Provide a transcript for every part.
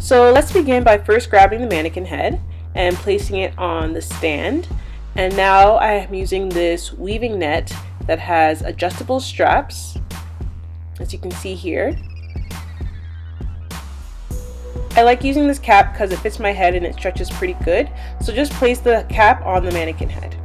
So let's begin by first grabbing the mannequin head and placing it on the stand. And now I am using this weaving net that has adjustable straps, as you can see here. I like using this cap because it fits my head and it stretches pretty good. So just place the cap on the mannequin head.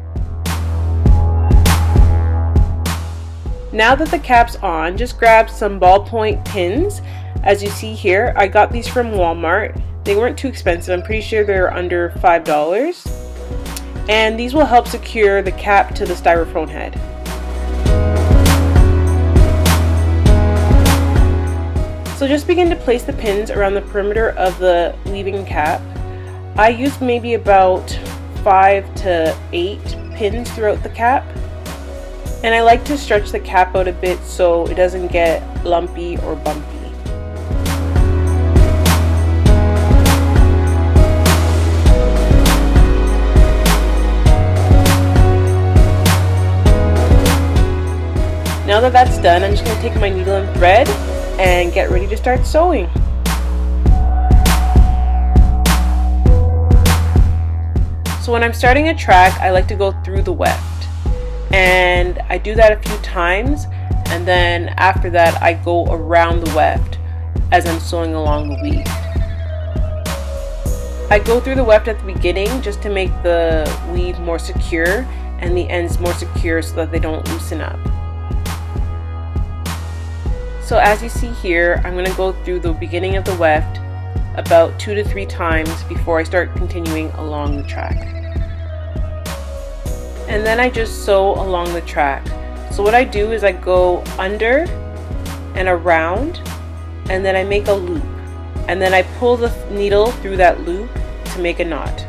Now that the cap's on, just grab some ballpoint pins. As you see here, I got these from Walmart. They weren't too expensive. I'm pretty sure they're under $5. And these will help secure the cap to the styrofoam head. So just begin to place the pins around the perimeter of the weaving cap. I used maybe about 5 to 8 pins throughout the cap. And I like to stretch the cap out a bit so it doesn't get lumpy or bumpy. Now that that's done, I'm just going to take my needle and thread and get ready to start sewing. So when I'm starting a track, I like to go through the weft, and I do that a few times, and then after that I go around the weft as I'm sewing along the weave. I go through the weft at the beginning just to make the weave more secure and the ends more secure so that they don't loosen up. So as you see here, I'm going to go through the beginning of the weft about 2 to 3 times before I start continuing along the track. And then I just sew along the track. So what I do is I go under and around, and then I make a loop. And then I pull the needle through that loop to make a knot.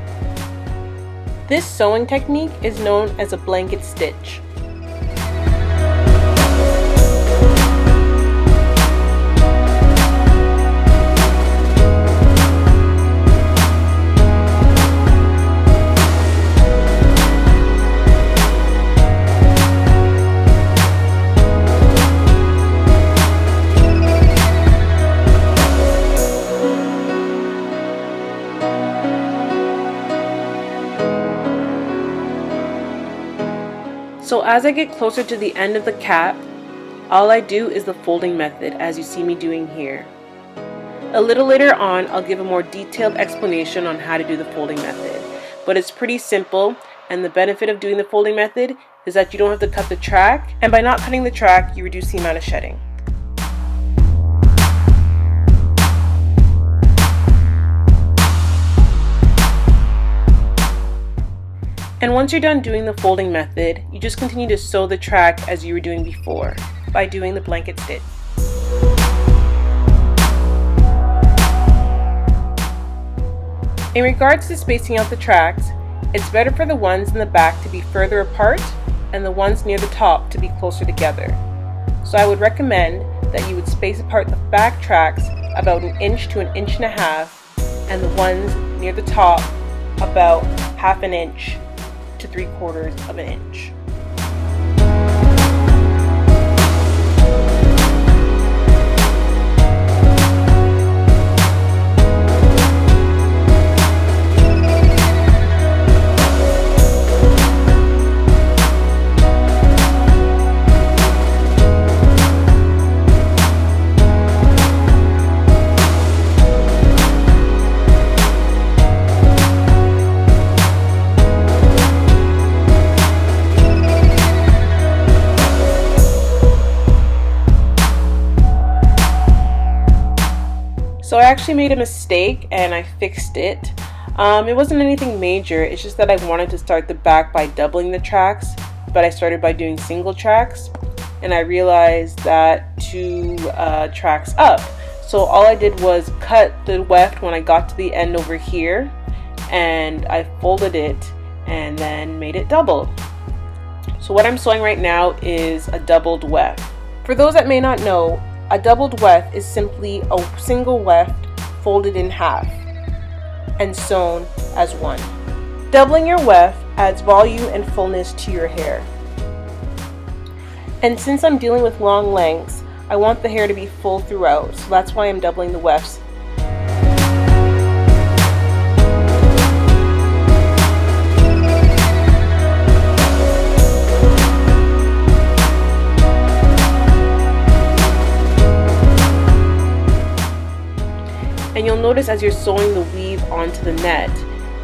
This sewing technique is known as a blanket stitch. So as I get closer to the end of the cap, all I do is the folding method, as you see me doing here. A little later on, I'll give a more detailed explanation on how to do the folding method, but it's pretty simple, and the benefit of doing the folding method is that you don't have to cut the track, and by not cutting the track, you reduce the amount of shedding. And once you're done doing the folding method, you just continue to sew the track as you were doing before by doing the blanket stitch. In regards to spacing out the tracks, it's better for the ones in the back to be further apart and the ones near the top to be closer together. So I would recommend that you would space apart the back tracks about 1 inch to 1.5 inches and the ones near the top about 1/2 inch to 3/4 inch. So I actually made a mistake and I fixed it. It wasn't anything major, it's just that I wanted to start the back by doubling the tracks, but I started by doing single tracks, and I realized that 2 tracks up. So all I did was cut the weft when I got to the end over here, and I folded it and then made it double. So what I'm sewing right now is a doubled weft. For those that may not know, a doubled weft is simply a single weft folded in half and sewn as one. Doubling your weft adds volume and fullness to your hair. And since I'm dealing with long lengths, I want the hair to be full throughout, so that's why I'm doubling the wefts. And you'll notice as you're sewing the weave onto the net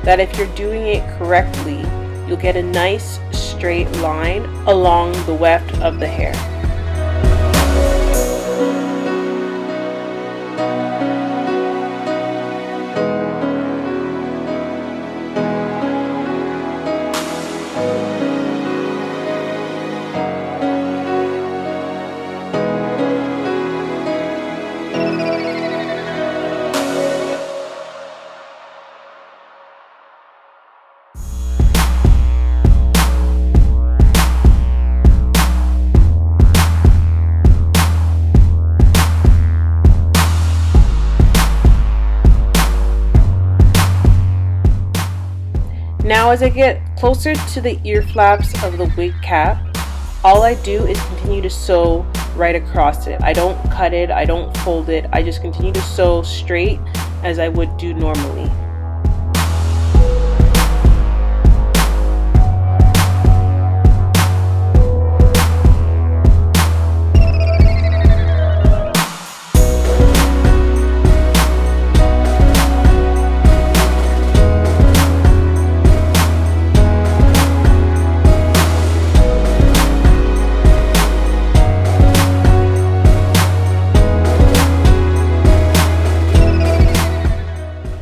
that if you're doing it correctly, you'll get a nice straight line along the weft of the hair. Now as I get closer to the ear flaps of the wig cap, all I do is continue to sew right across it. I don't cut it, I don't fold it, I just continue to sew straight as I would do normally.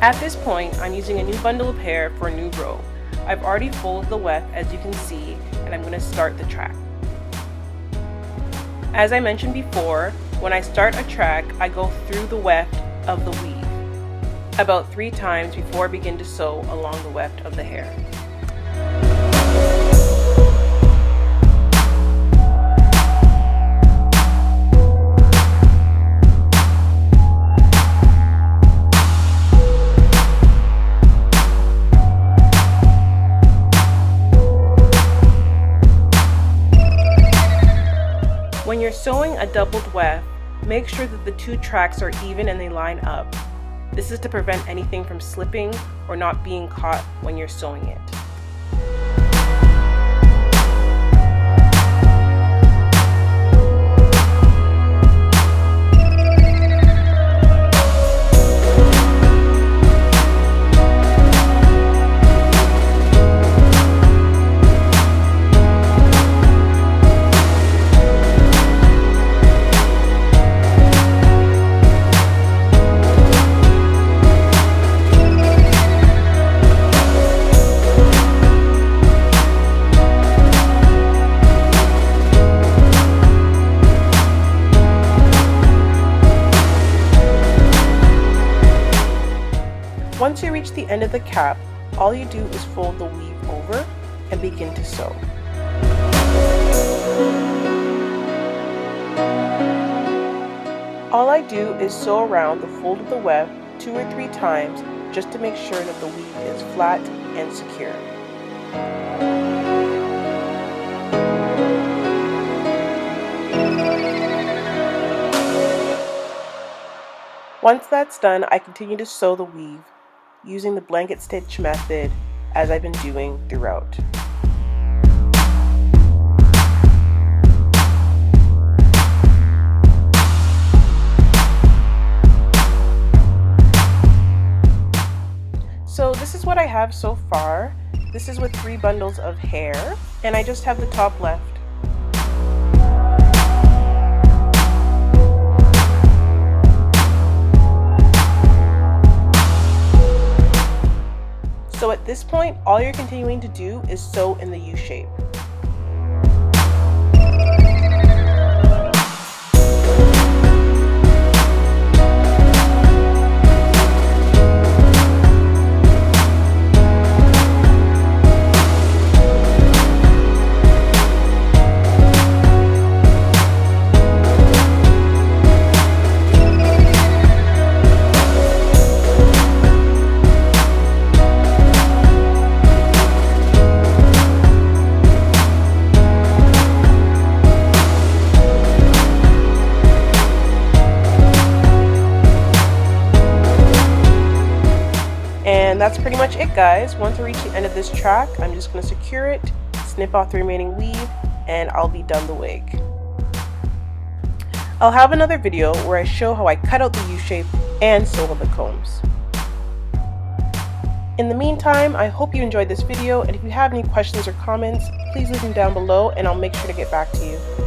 At this point, I'm using a new bundle of hair for a new row. I've already folded the weft as you can see, and I'm going to start the track. As I mentioned before, when I start a track, I go through the weft of the weave about 3 times before I begin to sew along the weft of the hair. When you're sewing a doubled weft, make sure that the 2 tracks are even and they line up. This is to prevent anything from slipping or not being caught when you're sewing it. Once you reach the end of the cap, all you do is fold the weave over and begin to sew. All I do is sew around the fold of the weft 2 or 3 times just to make sure that the weave is flat and secure. Once that's done, I continue to sew the weave using the blanket stitch method as I've been doing throughout. So this is what I have so far. This is with 3 bundles of hair, and I just have the top left. So at this point, all you're continuing to do is sew in the U shape. And that's pretty much it, guys. Once I reach the end of this track, I'm just going to secure it, snip off the remaining weave, and I'll be done the wig. I'll have another video where I show how I cut out the U shape and sew on the combs. In the meantime, I hope you enjoyed this video, and if you have any questions or comments, please leave them down below and I'll make sure to get back to you.